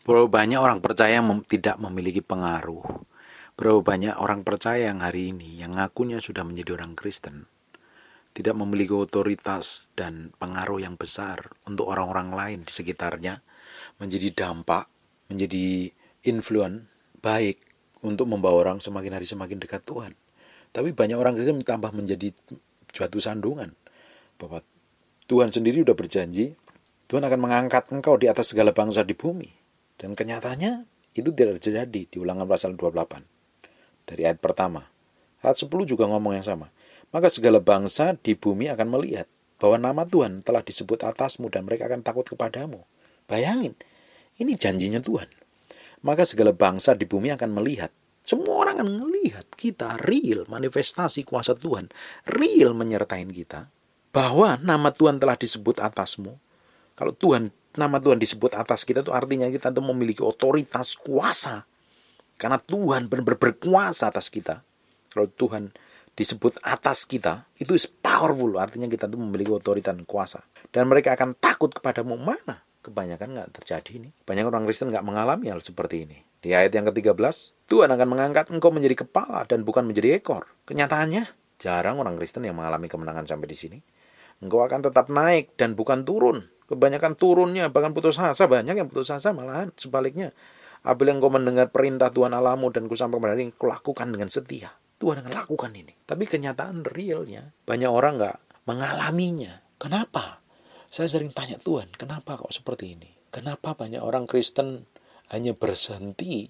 Berapa banyak orang percaya yang tidak memiliki pengaruh. Berapa banyak orang percaya yang hari ini yang ngakunya sudah menjadi orang Kristen tidak memiliki otoritas dan pengaruh yang besar untuk orang-orang lain di sekitarnya, menjadi dampak, menjadi influence baik untuk membawa orang semakin hari semakin dekat Tuhan. Tapi banyak orang Kristen tambah menjadi suatu sandungan bahwa Tuhan sendiri sudah berjanji Tuhan akan mengangkat engkau di atas segala bangsa di bumi. Dan kenyataannya itu tidak terjadi di Ulangan pasal 28 dari ayat pertama. Ayat 10 juga ngomong yang sama. Maka segala bangsa di bumi akan melihat bahwa nama Tuhan telah disebut atasmu dan mereka akan takut kepadamu. Bayangin, ini janjinya Tuhan. Maka segala bangsa di bumi akan melihat. Semua orang akan melihat kita real manifestasi kuasa Tuhan, real menyertain kita, bahwa nama Tuhan telah disebut atasmu. Kalau nama Tuhan disebut atas kita, itu artinya kita itu memiliki otoritas kuasa. Karena Tuhan benar-benar berkuasa atas kita. Kalau Tuhan disebut atas kita, itu is powerful. Artinya kita itu memiliki otoritas dan kuasa. Dan mereka akan takut kepadamu. Mana? Kebanyakan nggak terjadi ini. Banyak orang Kristen nggak mengalami hal seperti ini. Di ayat yang ke-13, Tuhan akan mengangkat engkau menjadi kepala dan bukan menjadi ekor. Kenyataannya, jarang orang Kristen yang mengalami kemenangan sampai di sini. Engkau akan tetap naik dan bukan turun. Kebanyakan turunnya, bahkan putus asa. Banyak yang putus asa, malahan sebaliknya. Apabila engkau mendengar perintah Tuhan Allahmu dan kusampaikan kepada engkau lakukan dengan setia. Tuhan akan lakukan ini. Tapi kenyataan realnya, banyak orang nggak mengalaminya. Kenapa? Saya sering tanya Tuhan, kenapa kok seperti ini? Kenapa banyak orang Kristen hanya berhenti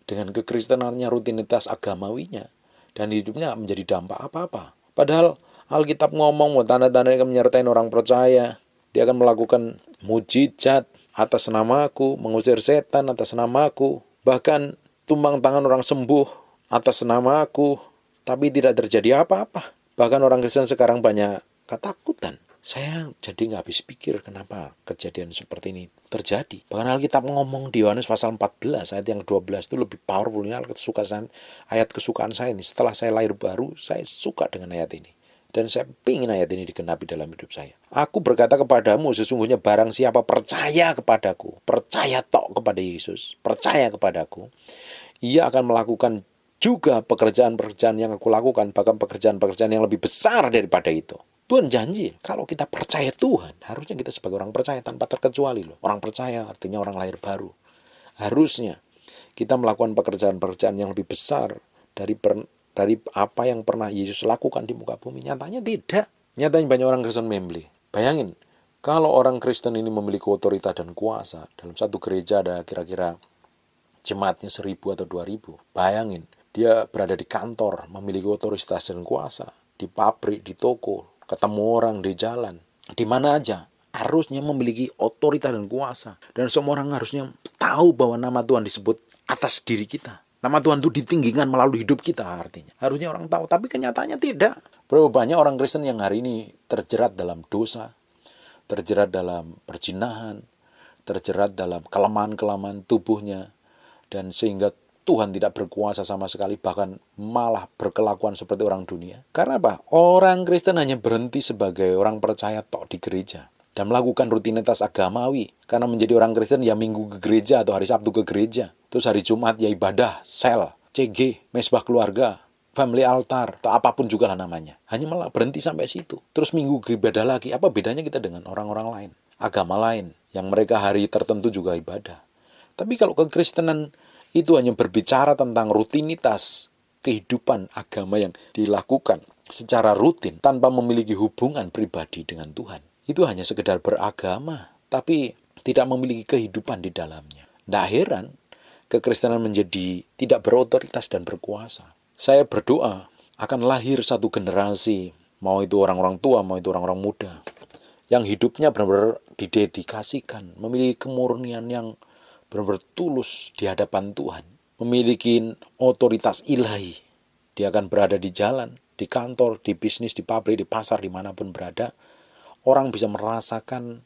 dengan kekristenannya, rutinitas agamawinya, dan hidupnya menjadi dampak apa-apa? Padahal Alkitab ngomong tanda-tanda yang menyertai orang percaya. Dia akan melakukan mujizat atas namaku, mengusir setan atas namaku, bahkan tumbang tangan orang sembuh atas namaku, tapi tidak terjadi apa-apa. Bahkan orang Kristen sekarang banyak ketakutan. Saya jadi nggak habis pikir kenapa kejadian seperti ini terjadi. Bahkan Alkitab ngomong di Yohanes pasal 14 ayat yang 12 itu lebih powerful. Ini ayat kesukaan saya ini. Setelah saya lahir baru, saya suka dengan ayat ini. Dan saya ingin ayat ini digenapi dalam hidup saya. Aku berkata kepadamu, sesungguhnya barang siapa percaya kepadaku, percaya tok kepada Yesus, percaya kepadaku, ia akan melakukan juga pekerjaan-pekerjaan yang aku lakukan, bahkan pekerjaan-pekerjaan yang lebih besar daripada itu. Tuhan janji, kalau kita percaya Tuhan, harusnya kita sebagai orang percaya tanpa terkecuali loh. Orang percaya artinya orang lahir baru. Harusnya kita melakukan pekerjaan-pekerjaan yang lebih besar dari apa yang pernah Yesus lakukan di muka bumi. Nyatanya tidak. Nyatanya banyak orang Kristen membeli. Bayangin, kalau orang Kristen ini memiliki otoritas dan kuasa, dalam satu gereja ada kira-kira jemaatnya 1.000 atau 2.000. Bayangin, dia berada di kantor, memiliki otoritas dan kuasa. Di pabrik, di toko, ketemu orang di jalan. Di mana aja, harusnya memiliki otoritas dan kuasa. Dan semua orang harusnya tahu bahwa nama Tuhan disebut atas diri kita. Nama Tuhan itu ditinggikan melalui hidup kita artinya. Harusnya orang tahu, tapi kenyataannya tidak. Berapa banyak orang Kristen yang hari ini terjerat dalam dosa, terjerat dalam perzinahan, terjerat dalam kelemahan-kelemahan tubuhnya, dan sehingga Tuhan tidak berkuasa sama sekali, bahkan malah berkelakuan seperti orang dunia. Karena apa? Orang Kristen hanya berhenti sebagai orang percaya tok di gereja dan melakukan rutinitas agamawi. Karena menjadi orang Kristen ya minggu ke gereja atau hari Sabtu ke gereja. Terus hari Jumat ya ibadah, sel, CG, mesbah keluarga, family altar, atau apapun juga lah namanya. Hanya malah berhenti sampai situ. Terus minggu ke ibadah lagi. Apa bedanya kita dengan orang-orang lain? Agama lain yang mereka hari tertentu juga ibadah. Tapi kalau kekristenan itu hanya berbicara tentang rutinitas kehidupan agama yang dilakukan secara rutin tanpa memiliki hubungan pribadi dengan Tuhan. Itu hanya sekedar beragama, tapi tidak memiliki kehidupan di dalamnya. Tidak heran, kekristenan menjadi tidak berotoritas dan berkuasa. Saya berdoa akan lahir satu generasi, mau itu orang-orang tua, mau itu orang-orang muda, yang hidupnya benar-benar didedikasikan, memiliki kemurnian yang benar-benar tulus di hadapan Tuhan, memiliki otoritas ilahi. Dia akan berada di jalan, di kantor, di bisnis, di pabrik, di pasar, dimanapun berada. Orang bisa merasakan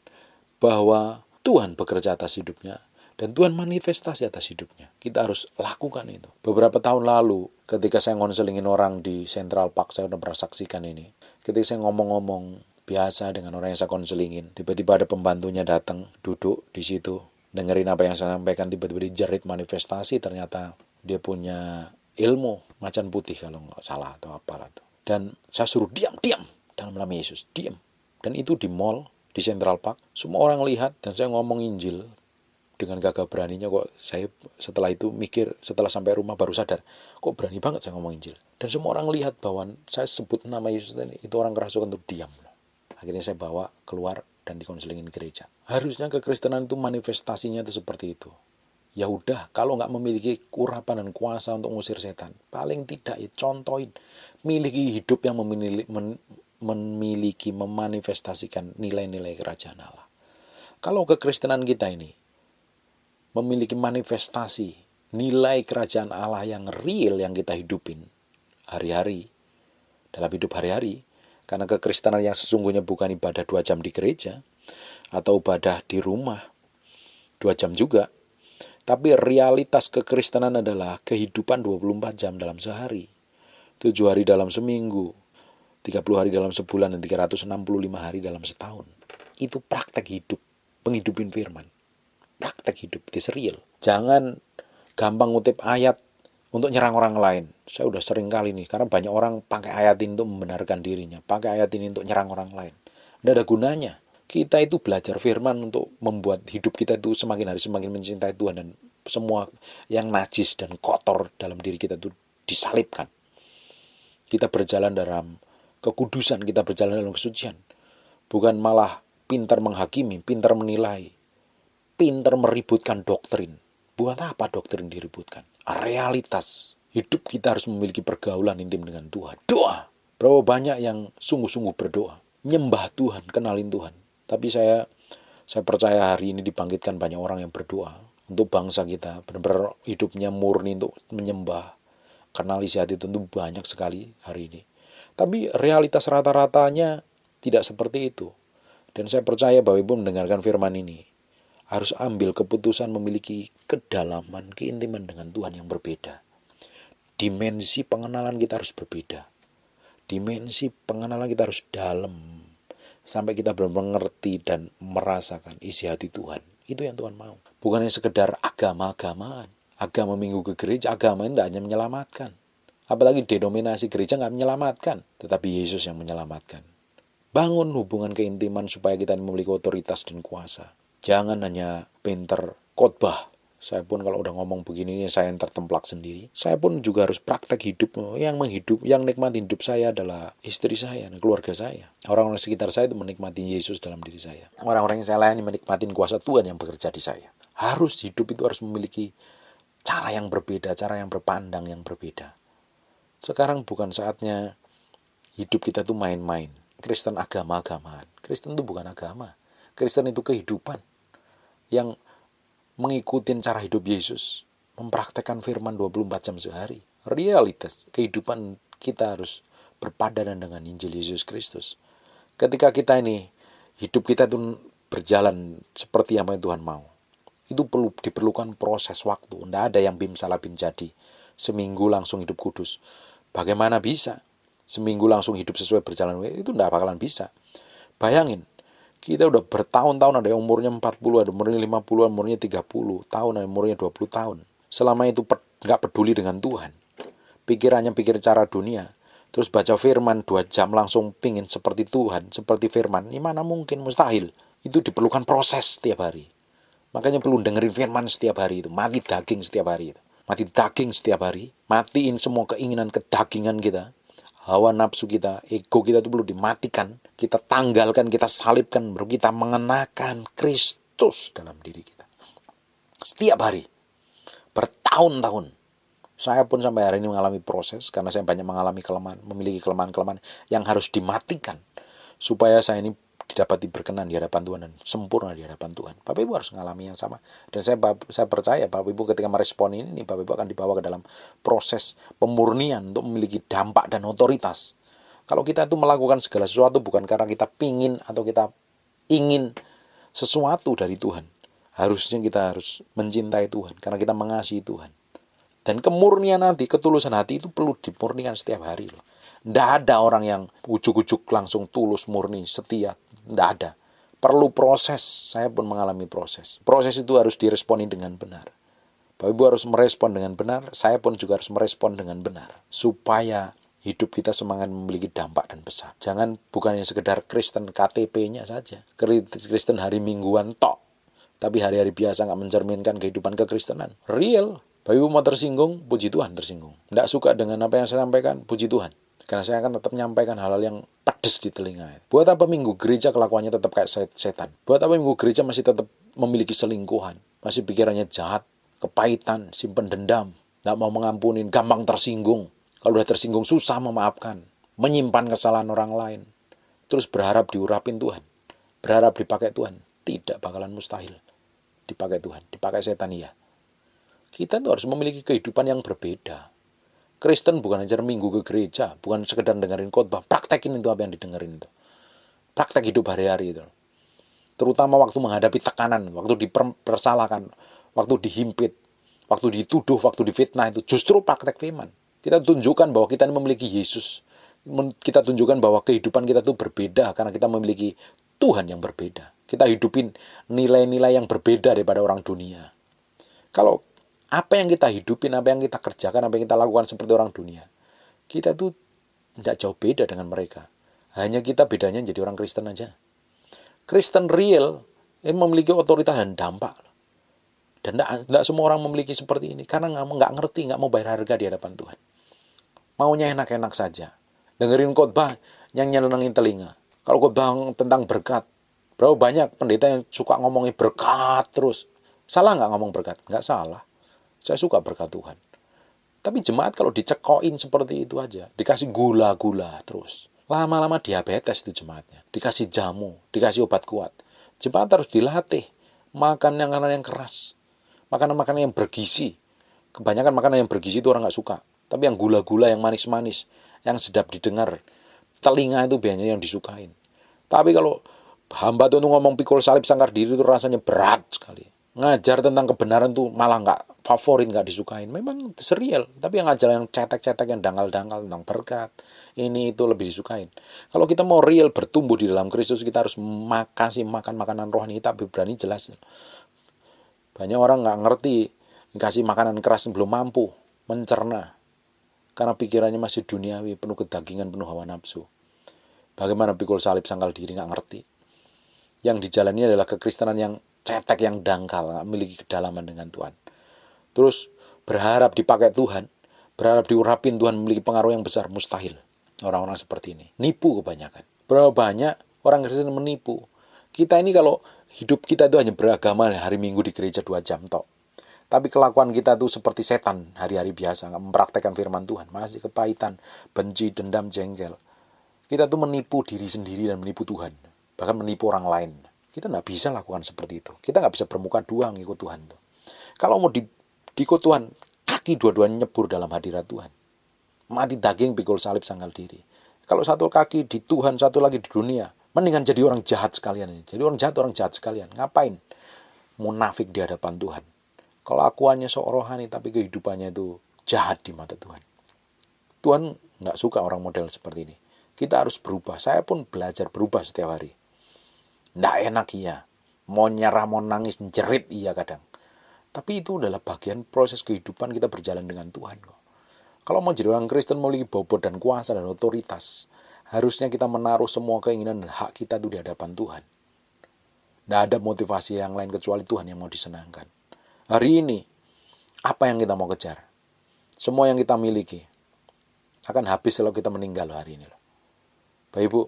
bahwa Tuhan bekerja atas hidupnya dan Tuhan manifestasi atas hidupnya. Kita harus lakukan itu. Beberapa tahun lalu ketika saya ngonselingin orang di Central Park, saya udah pernah saksikan ini. Ketika saya ngomong-ngomong biasa dengan orang yang saya konselingin, tiba-tiba ada pembantunya datang, duduk di situ, dengerin apa yang saya sampaikan, tiba-tiba dijerit manifestasi, ternyata dia punya ilmu macan putih kalau nggak salah atau apalah itu. Dan saya suruh diam dalam nama Yesus, diam. Dan itu di mall, di Central Park, semua orang lihat dan saya ngomong Injil dengan gagah beraninya. Kok saya setelah itu mikir, setelah sampai rumah baru sadar, kok berani banget saya ngomong Injil. Dan semua orang lihat bahwa saya sebut nama Yesus ini, itu orang kerasukan untuk diam. Akhirnya saya bawa keluar dan dikonselingin gereja. Harusnya kekristenan itu manifestasinya itu seperti itu. Ya udah, kalau nggak memiliki urapan dan kuasa untuk mengusir setan, paling tidak ya contohin, miliki hidup yang memiliki memanifestasikan nilai-nilai kerajaan Allah. Kalau kekristenan kita ini memiliki manifestasi nilai kerajaan Allah yang real yang kita hidupin hari-hari, dalam hidup hari-hari, karena kekristenan yang sesungguhnya bukan ibadah 2 jam di gereja atau ibadah di rumah 2 jam juga, tapi realitas kekristenan adalah kehidupan 24 jam dalam sehari, 7 hari dalam seminggu, 30 hari dalam sebulan, dan 365 hari dalam setahun. Itu praktek hidup, penghidupin firman. Praktek hidup, itu real. Jangan gampang ngutip ayat untuk nyerang orang lain. Saya udah sering kali nih, karena banyak orang pakai ayat ini untuk membenarkan dirinya, pakai ayat ini untuk nyerang orang lain. Tidak ada gunanya. Kita itu belajar firman untuk membuat hidup kita itu semakin hari semakin mencintai Tuhan, dan semua yang najis dan kotor dalam diri kita itu disalibkan. Kita berjalan dalam kekudusan, kita berjalan dalam kesucian. Bukan malah pintar menghakimi, pintar menilai, pintar meributkan doktrin. Buat apa doktrin diributkan? Realitas. Hidup kita harus memiliki pergaulan intim dengan Tuhan. Doa. Berapa banyak yang sungguh-sungguh berdoa. Nyembah Tuhan, kenalin Tuhan. Tapi saya percaya hari ini dibangkitkan banyak orang yang berdoa untuk bangsa kita. Benar-benar hidupnya murni untuk menyembah. Kenal isi hati tentu banyak sekali hari ini. Tapi realitas rata-ratanya tidak seperti itu. Dan saya percaya bahwa Ibu mendengarkan firman ini harus ambil keputusan memiliki kedalaman, keintiman dengan Tuhan yang berbeda. Dimensi pengenalan kita harus berbeda. Dimensi pengenalan kita harus dalam. Sampai kita benar-benar mengerti dan merasakan isi hati Tuhan. Itu yang Tuhan mau. Bukan hanya sekedar agama-agamaan. Agama minggu ke gereja, agama ini tidak hanya menyelamatkan. Apalagi denominasi gereja nggak menyelamatkan. Tetapi Yesus yang menyelamatkan. Bangun hubungan keintiman supaya kita memiliki otoritas dan kuasa. Jangan hanya pinter khotbah. Saya pun kalau udah ngomong begini, saya yang tertemplak sendiri. Saya pun juga harus praktek hidup. Yang nikmati hidup saya adalah istri saya dan keluarga saya. Orang-orang sekitar saya itu menikmati Yesus dalam diri saya. Orang-orang yang saya layani menikmati kuasa Tuhan yang bekerja di saya. Harus hidup itu harus memiliki cara yang berbeda, cara yang berpandang yang berbeda. Sekarang bukan saatnya hidup kita itu main-main. Kristen agama-agamaan. Kristen itu bukan agama. Kristen itu kehidupan yang mengikuti cara hidup Yesus, mempraktekkan firman 24 jam sehari. Realitas kehidupan kita harus berpadanan dengan Injil Yesus Kristus. Ketika kita ini, hidup kita itu berjalan seperti apa yang Tuhan mau, itu diperlukan proses waktu. Tidak ada yang bim salah bim jadi. Seminggu langsung hidup kudus. Bagaimana bisa? Seminggu langsung hidup sesuai berjalan, itu tidak bakalan bisa. Bayangin, kita udah bertahun-tahun, ada yang umurnya 40, ada umurnya 50, umurnya 30 tahun, ada umurnya 20 tahun. Selama itu nggak peduli dengan Tuhan. Pikirannya pikir cara dunia. Terus baca firman 2 jam langsung pingin seperti Tuhan, seperti firman. Ini mana mungkin, mustahil. Itu diperlukan proses setiap hari. Makanya perlu dengerin firman setiap hari itu. Mati daging setiap hari itu. Mati daging setiap hari. Matiin semua keinginan kedagingan kita. Hawa nafsu kita, ego kita itu perlu dimatikan. Kita tanggalkan, kita salibkan. Baru kita mengenakan Kristus dalam diri kita. Setiap hari. Bertahun-tahun. Saya pun sampai hari ini mengalami proses. Karena saya banyak mengalami kelemahan. Memiliki kelemahan-kelemahan yang harus dimatikan. Supaya saya ini didapati berkenan di hadapan Tuhan dan sempurna di hadapan Tuhan. Bapak Ibu harus mengalami yang sama. Dan saya percaya Bapak Ibu ketika merespon ini, Bapak Ibu akan dibawa ke dalam proses pemurnian untuk memiliki dampak dan otoritas. Kalau kita itu melakukan segala sesuatu bukan karena kita pingin atau kita ingin sesuatu dari Tuhan. Harusnya kita harus mencintai Tuhan karena kita mengasihi Tuhan. Dan kemurnian hati, ketulusan hati itu perlu dimurnikan setiap hari loh. Tidak ada orang yang ujuk-ujuk langsung tulus, murni, setia. Tidak ada. Perlu proses, saya pun mengalami proses. Proses itu harus diresponi dengan benar. Bapak Ibu harus merespon dengan benar, saya pun juga harus merespon dengan benar. Supaya hidup kita semangat memiliki dampak dan besar. Jangan bukannya sekedar Kristen KTP-nya saja. Kristen hari mingguan tok. Tapi hari-hari biasa nggak mencerminkan kehidupan kekristenan. Real. Bapak Ibu mau tersinggung, puji Tuhan tersinggung. Nggak suka dengan apa yang saya sampaikan, puji Tuhan. Karena saya akan tetap menyampaikan hal-hal yang pedes di telinga. Buat apa minggu gereja kelakuannya tetap kayak setan? Buat apa minggu gereja masih tetap memiliki selingkuhan? Masih pikirannya jahat, kepahitan, simpen dendam, nggak mau mengampunin, gampang tersinggung. Kalau udah tersinggung susah memaafkan, menyimpan kesalahan orang lain. Terus berharap diurapin Tuhan, berharap dipakai Tuhan. Tidak bakalan mustahil dipakai Tuhan, dipakai setan iya. Kita tuh harus memiliki kehidupan yang berbeda. Kristen bukan hanya minggu ke gereja, bukan sekedar dengerin khotbah, praktekin itu apa yang didengerin itu. Praktek hidup hari-hari itu. Terutama waktu menghadapi tekanan, waktu dipersalahkan, waktu dihimpit, waktu dituduh, waktu difitnah itu justru praktek firman. Kita tunjukkan bahwa kita ini memiliki Yesus. Kita tunjukkan bahwa kehidupan kita itu berbeda karena kita memiliki Tuhan yang berbeda. Kita hidupin nilai-nilai yang berbeda daripada orang dunia. Kalau apa yang kita hidupin, apa yang kita kerjakan, apa yang kita lakukan seperti orang dunia, kita tuh tidak jauh beda dengan mereka. Hanya kita bedanya jadi orang Kristen aja. Kristen real ini memiliki otoritas dan dampak. Dan tidak semua orang memiliki seperti ini. Karena nggak ngerti, nggak mau bayar harga di hadapan Tuhan. Maunya enak-enak saja. Dengerin khotbah yang nyenengin telinga. Kalau khotbah tentang berkat, berapa banyak pendeta yang suka ngomongin berkat terus. Salah nggak ngomong berkat? Nggak salah. Saya suka berkat Tuhan. Tapi jemaat kalau dicekoin seperti itu aja, dikasih gula-gula terus. Lama-lama diabetes itu jemaatnya. Dikasih jamu, dikasih obat kuat. Jemaat harus dilatih. Makan makanan yang keras. Makanan-makanan yang bergizi. Kebanyakan makanan yang bergizi itu orang nggak suka. Tapi yang gula-gula, yang manis-manis, yang sedap didengar, telinga itu biasanya yang disukain. Tapi kalau hamba tuh ngomong pikul salib sangkar diri itu rasanya berat sekali. Ngajar tentang kebenaran tuh malah nggak favorit, nggak disukain. Memang serial, tapi yang ngajar yang cetek-cetek, yang dangkal-dangkal tentang berkat, ini itu lebih disukain. Kalau kita mau real bertumbuh di dalam Kristus, kita harus makan makanan rohani. Kita berani jelas. Banyak orang nggak ngerti, dikasih makanan keras belum mampu mencerna. Karena pikirannya masih duniawi, penuh kedagingan, penuh hawa nafsu. Bagaimana pikul salib sangkal diri, nggak ngerti. Yang dijalani adalah kekristenan yang cetek, yang dangkal, memiliki kedalaman dengan Tuhan. Terus berharap dipakai Tuhan, berharap diurapin Tuhan, memiliki pengaruh yang besar, mustahil. Orang-orang seperti ini nipu kebanyakan. Berapa banyak orang Kristen menipu. Kita ini kalau hidup kita itu hanya beragama hari Minggu di gereja 2 jam tok. Tapi kelakuan kita tuh seperti setan hari-hari biasa, nggak mempraktekkan firman Tuhan, masih kepahitan, benci, dendam, jengkel. Kita tuh menipu diri sendiri dan menipu Tuhan, bahkan menipu orang lain. Kita nggak bisa lakukan seperti itu. Kita nggak bisa bermuka dua ngikut Tuhan tuh. Kalau mau diikut Tuhan, kaki dua-duanya nyebur dalam hadirat Tuhan. Mati daging, pikul salib sangkal diri. Kalau satu kaki di Tuhan, satu lagi di dunia, mendingan jadi orang jahat sekalian. Jadi orang jahat sekalian. Ngapain? Munafik di hadapan Tuhan. Kelakuannya sok rohani, tapi kehidupannya itu jahat di mata Tuhan. Tuhan nggak suka orang model seperti ini. Kita harus berubah. Saya pun belajar berubah setiap hari. Nggak enak iya. Mau nyerah, mau nangis, jerit iya kadang. Tapi itu adalah bagian proses kehidupan kita berjalan dengan Tuhan kok. Kalau mau jadi orang Kristen memiliki bobot dan kuasa dan otoritas, harusnya kita menaruh semua keinginan dan hak kita itu di hadapan Tuhan. Nggak ada motivasi yang lain kecuali Tuhan yang mau disenangkan. Hari ini, apa yang kita mau kejar? Semua yang kita miliki akan habis kalau kita meninggal hari ini. Bapak Ibu,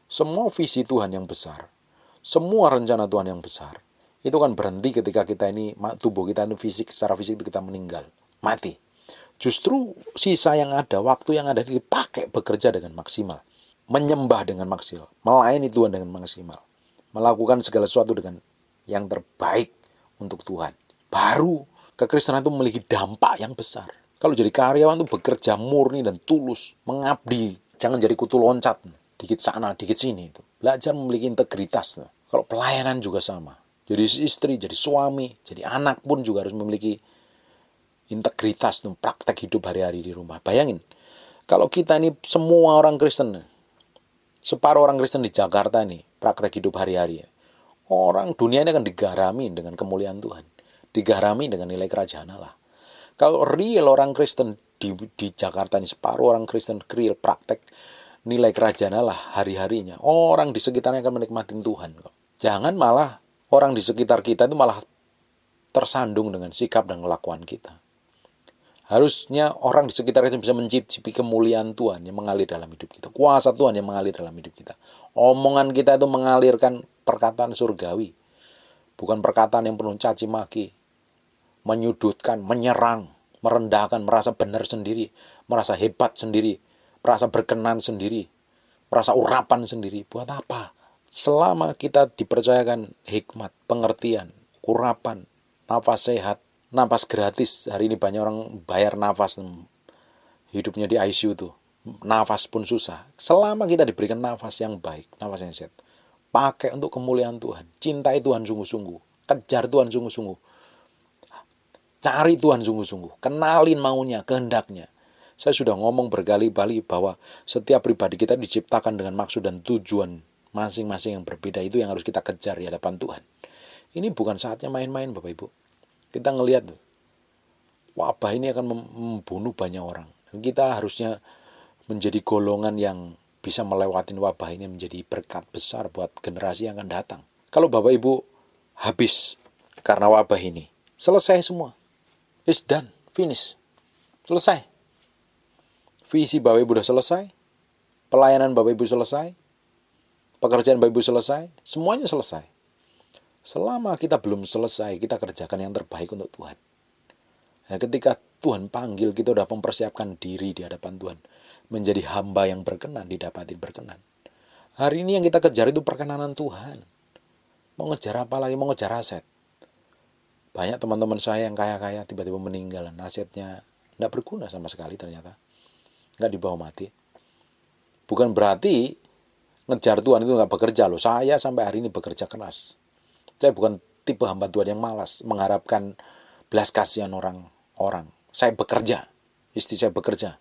semua visi Tuhan yang besar, semua rencana Tuhan yang besar, itu kan berhenti ketika kita ini, tubuh kita ini secara fisik itu kita meninggal, mati. Justru sisa yang ada, waktu yang ada dipakai bekerja dengan maksimal, menyembah dengan maksimal, melayani Tuhan dengan maksimal, melakukan segala sesuatu dengan yang terbaik untuk Tuhan. Baru kekristenan itu memiliki dampak yang besar. Kalau jadi karyawan itu bekerja murni dan tulus, mengabdi, jangan jadi kutu loncat, dikit sana, dikit sini. Belajar memiliki integritas. Kalau pelayanan juga sama. Jadi istri, jadi suami, jadi anak pun juga harus memiliki integritas, praktek hidup hari-hari di rumah. Bayangin, kalau kita ini semua orang Kristen, separuh orang Kristen di Jakarta ini, praktek hidup hari-hari. Orang dunia ini akan digarami dengan kemuliaan Tuhan. Digarami dengan nilai kerajaan Allah. Kalau real orang Kristen di Jakarta ini, separuh orang Kristen real praktek nilai kerajaan Allah hari-harinya, orang di sekitarnya akan menikmati Tuhan kok. Jangan malah orang di sekitar kita itu malah tersandung dengan sikap dan kelakuan kita. Harusnya orang di sekitar itu bisa mencicipi kemuliaan Tuhan yang mengalir dalam hidup kita. Kuasa Tuhan yang mengalir dalam hidup kita. Omongan kita itu mengalirkan perkataan surgawi. Bukan perkataan yang penuh caci maki, menyudutkan, menyerang, merendahkan, merasa benar sendiri, merasa hebat sendiri, merasa berkenan sendiri, merasa urapan sendiri. Buat apa? Selama kita dipercayakan hikmat, pengertian, urapan, nafas sehat, nafas gratis. Hari ini banyak orang bayar nafas, hidupnya di ICU tuh. Nafas pun susah. Selama kita diberikan nafas yang baik, nafas yang sehat, pakai untuk kemuliaan Tuhan. Cintai Tuhan sungguh-sungguh. Kejar Tuhan sungguh-sungguh. Cari Tuhan sungguh-sungguh. Kenalin maunya, kehendaknya. Saya sudah ngomong berkali-kali bahwa setiap pribadi kita diciptakan dengan maksud dan tujuan masing-masing yang berbeda. Itu yang harus kita kejar di hadapan Tuhan. Ini bukan saatnya main-main, Bapak Ibu. Kita ngelihat wabah ini akan membunuh banyak orang. Dan kita harusnya menjadi golongan yang bisa melewati wabah ini, menjadi berkat besar buat generasi yang akan datang. Kalau Bapak Ibu habis karena wabah ini, selesai semua. It's done, finish. Selesai. Visi Bapak Ibu sudah selesai. Pelayanan Bapak Ibu selesai. Pekerjaan Bapak Ibu selesai. Semuanya selesai. Selama kita belum selesai, kita kerjakan yang terbaik untuk Tuhan. Nah, ketika Tuhan panggil, kita sudah mempersiapkan diri di hadapan Tuhan. Menjadi hamba yang berkenan, didapati berkenan. Hari ini yang kita kejar itu perkenanan Tuhan. Mau ngejar apa lagi? Mau ngejar aset. Banyak teman-teman saya yang kaya-kaya tiba-tiba meninggal. Asetnya tidak berguna sama sekali ternyata. Nggak dibawa mati. Bukan berarti ngejar Tuhan itu nggak bekerja loh. Saya sampai hari ini bekerja keras. Saya bukan tipe hamba Tuhan yang malas mengharapkan belas kasihan orang. Saya bekerja, istri saya bekerja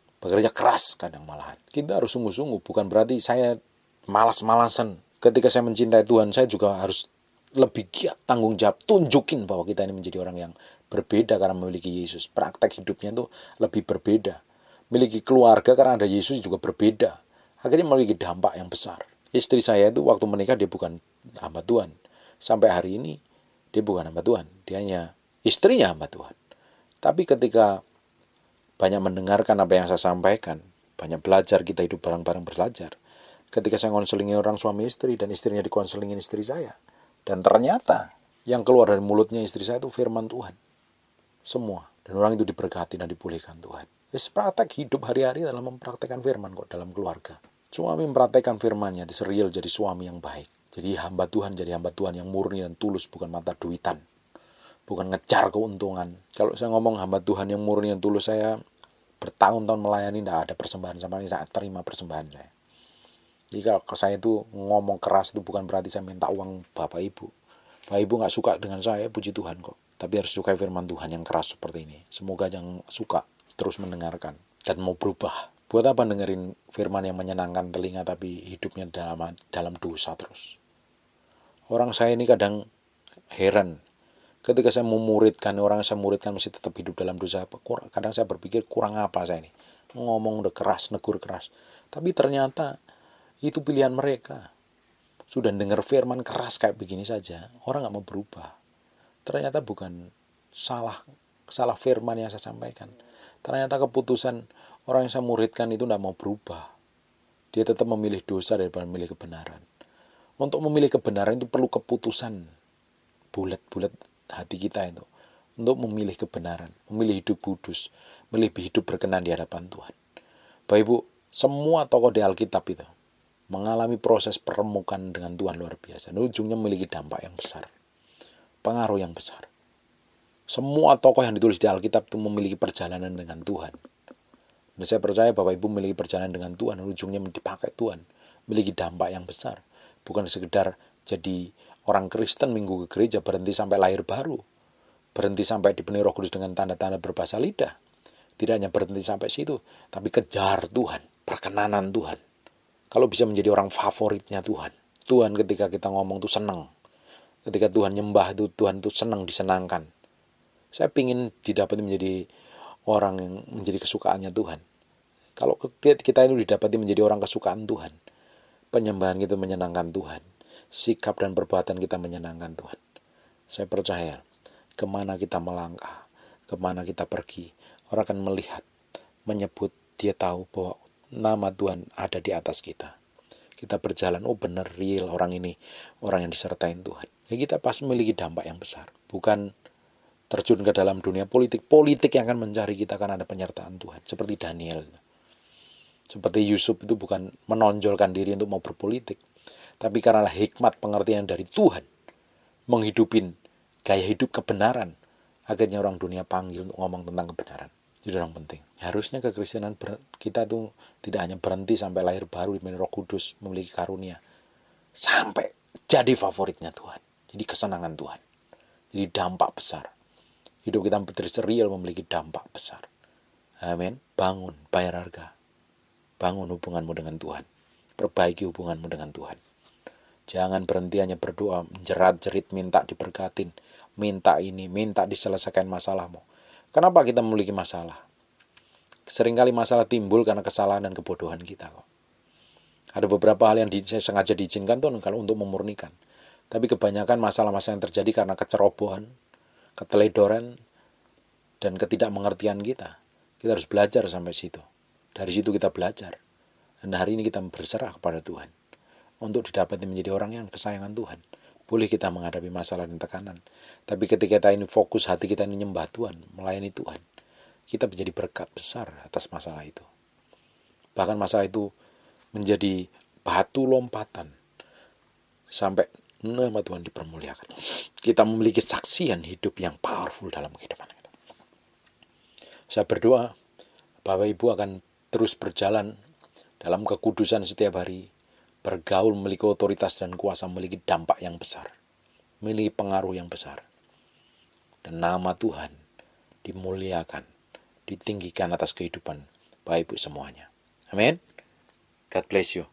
keras kadang malahan. Kita harus sungguh-sungguh, bukan berarti saya malas-malasan. Ketika saya mencintai Tuhan, saya juga harus lebih giat tanggung jawab, tunjukin bahwa kita ini menjadi orang yang berbeda karena memiliki Yesus. Praktek hidupnya itu lebih berbeda. Memiliki keluarga karena ada Yesus juga berbeda. Akhirnya memiliki dampak yang besar. Istri saya itu waktu menikah dia bukan hamba Tuhan. Sampai hari ini dia bukan hamba Tuhan. Dia hanya istrinya hamba Tuhan. Tapi ketika banyak mendengarkan apa yang saya sampaikan, banyak belajar, kita hidup bareng-bareng belajar. Ketika saya konselingin orang suami istri dan istrinya dikonselingin istri saya. Dan ternyata yang keluar dari mulutnya istri saya itu firman Tuhan. Semua. Dan orang itu diberkati dan dipulihkan Tuhan. Praktek hidup hari-hari dalam mempraktekkan firman kok dalam keluarga. Suami mempraktekkan firmannya, diserial jadi suami yang baik. Jadi hamba Tuhan yang murni dan tulus, bukan mata duitan. Bukan ngejar keuntungan. Kalau saya ngomong hamba Tuhan yang murni dan tulus, saya bertahun-tahun melayani, tidak ada persembahan sama ini, saya terima persembahan saya. Jadi kalau saya itu ngomong keras itu bukan berarti saya minta uang Bapak Ibu. Bapak Ibu nggak suka dengan saya, puji Tuhan kok. Tapi harus sukai firman Tuhan yang keras seperti ini. Semoga yang suka terus mendengarkan dan mau berubah. Buat apa dengerin firman yang menyenangkan telinga tapi hidupnya dalam dosa terus. Orang saya ini kadang heran. Ketika saya memuridkan, orang yang saya muridkan masih tetap hidup dalam dosa. Kadang saya berpikir kurang apa saya ini. Ngomong udah keras, negur keras. Tapi ternyata itu pilihan mereka. Sudah dengar firman keras kayak begini saja, orang gak mau berubah. Ternyata bukan salah firman yang saya sampaikan. Ternyata keputusan orang yang saya muridkan itu tidak mau berubah. Dia tetap memilih dosa daripada memilih kebenaran. Untuk memilih kebenaran itu perlu keputusan bulat-bulat hati kita itu. Untuk memilih kebenaran, memilih hidup kudus, memilih hidup berkenan di hadapan Tuhan. Bapak Ibu, semua tokoh di Alkitab itu mengalami proses peremukan dengan Tuhan luar biasa. Dan ujungnya memiliki dampak yang besar. Pengaruh yang besar. Semua tokoh yang ditulis di Alkitab itu memiliki perjalanan dengan Tuhan. Dan saya percaya Bapak Ibu memiliki perjalanan dengan Tuhan. Dan ujungnya dipakai Tuhan. Memiliki dampak yang besar. Bukan sekedar jadi orang Kristen minggu ke gereja berhenti sampai lahir baru. Berhenti sampai dipenuhi Roh Kudus dengan tanda-tanda berbahasa lidah. Tidak hanya berhenti sampai situ. Tapi kejar Tuhan. Perkenanan Tuhan. Kalau bisa menjadi orang favoritnya Tuhan. Tuhan ketika kita ngomong tuh senang. Ketika Tuhan nyembah itu, Tuhan itu senang disenangkan. Saya ingin didapati menjadi orang yang menjadi kesukaannya Tuhan. Kalau kita itu didapati menjadi orang kesukaan Tuhan, penyembahan kita menyenangkan Tuhan, sikap dan perbuatan kita menyenangkan Tuhan, saya percaya kemana kita melangkah, kemana kita pergi, orang akan melihat, menyebut, dia tahu bahwa nama Tuhan ada di atas kita. Kita berjalan, oh benar, real orang ini, orang yang disertai Tuhan. Ya kita pasti memiliki dampak yang besar. Bukan terjun ke dalam dunia politik yang akan mencari kita karena ada penyertaan Tuhan. Seperti Daniel. Seperti Yusuf itu bukan menonjolkan diri untuk mau berpolitik, tapi karena hikmat pengertian dari Tuhan, menghidupin gaya hidup kebenaran, akhirnya orang dunia panggil untuk ngomong tentang kebenaran. Itu yang penting. Harusnya kekristenan kita tuh tidak hanya berhenti sampai lahir baru di Roh Kudus, memiliki karunia, sampai jadi favoritnya Tuhan, jadi kesenangan Tuhan, jadi dampak besar. Hidup kita real memiliki dampak besar. Amin. Bangun, bayar harga. Bangun hubunganmu dengan Tuhan. Perbaiki hubunganmu dengan Tuhan. Jangan berhenti hanya berdoa, menjerat-jerit, minta diberkatin, minta ini, minta diselesaikan masalahmu. Kenapa kita memiliki masalah? Seringkali masalah timbul karena kesalahan dan kebodohan kita kok. Ada beberapa hal yang sengaja diizinkan Tuhan kalau untuk memurnikan. Tapi kebanyakan masalah-masalah yang terjadi karena kecerobohan, keteledoran, dan ketidakmengertian kita. Kita harus belajar sampai situ. Dari situ kita belajar. Dan hari ini kita berserah kepada Tuhan untuk didapati menjadi orang yang kesayangan Tuhan. Boleh kita menghadapi masalah dan tekanan, tapi ketika kita ini fokus, hati kita ini nyembah Tuhan, melayani Tuhan, kita menjadi berkat besar atas masalah itu. Bahkan masalah itu menjadi batu lompatan sampai nama Tuhan dipermuliakan. Kita memiliki saksian hidup yang powerful dalam kehidupan kita. Saya berdoa Bapak Ibu akan terus berjalan dalam kekudusan setiap hari, bergaul, memiliki otoritas dan kuasa, memiliki dampak yang besar, memiliki pengaruh yang besar. Dan nama Tuhan dimuliakan, ditinggikan atas kehidupan Bapak Ibu semuanya. Amin. God bless you.